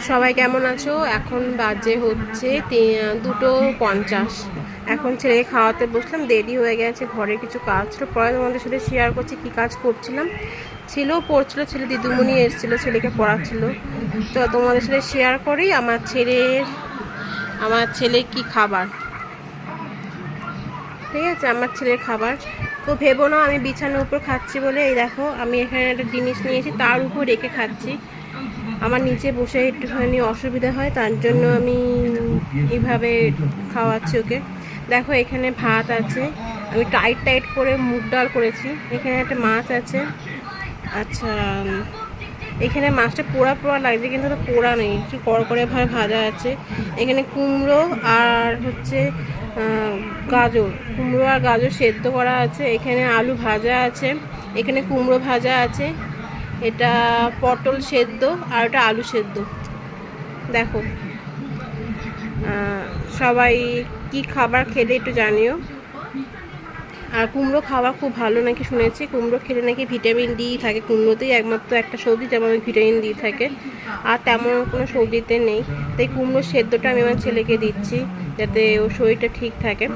সবাই কেমন আছো? এখন বাজে হচ্ছে 2:50। এখন ছেলেকে খাওয়াতে বসলাম, দেরি হয়ে গেছে, ঘরে কিছু কাজ ছিল। পরে তোমাদের সাথে শেয়ার করছি কী কাজ করছিলাম। ছেলেও পড়ছিল, ছেলে দিদিমণি এসেছিলো, ছেলেকে পড়াচ্ছিল। তো তোমাদের সাথে শেয়ার করি আমার ছেলের কি খাবার। ঠিক আছে, আমার ছেলের খাবার। তো ভেবো না আমি বিছানার উপর খাচ্ছি বলে। এই দেখো, আমি এখানে একটা জিনিস নিয়েছি, তার উপর রেখে খাচ্ছি। আমার নিচে বসে একটুখানি অসুবিধা হয়, তার জন্য আমি এইভাবে খাওয়াচ্ছি ওকে। দেখো, এখানে ভাত আছে, আমি টাইট টাইট করে মুগ ডাল করেছি। এখানে একটা মাছ আছে। আচ্ছা, এখানে মাছটা পোড়া পোড়া লাগছে, কিন্তু তো পোড়া নেই, একটু কড়কড়েভাবে ভাজা আছে। এখানে কুমড়ো আর হচ্ছে গাজর, কুমড়ো আর গাজর সেদ্ধ করা আছে। এখানে আলু ভাজা আছে, এখানে কুমড়ো ভাজা আছে, এটা পটল সেদ্ধ, আর ওটা আলু সেদ্ধ। দেখো, সবাই কি খাবার খেলে একটু জানিও। আর কুমড়ো খাওয়া খুব ভালো নাকি শুনেছি, কুমড়ো খেলে নাকি ভিটামিন ডি থাকে। কুমড়োতেই একমাত্র একটা সবজি যেমন ভিটামিন ডি থাকে, আর তেমন কোনো সবজিতে নেই। তাই কুমড়ো সেদ্ধটা আমি আমার ছেলেকে দিচ্ছি, যাতে ওর শরীরটা ঠিক থাকে।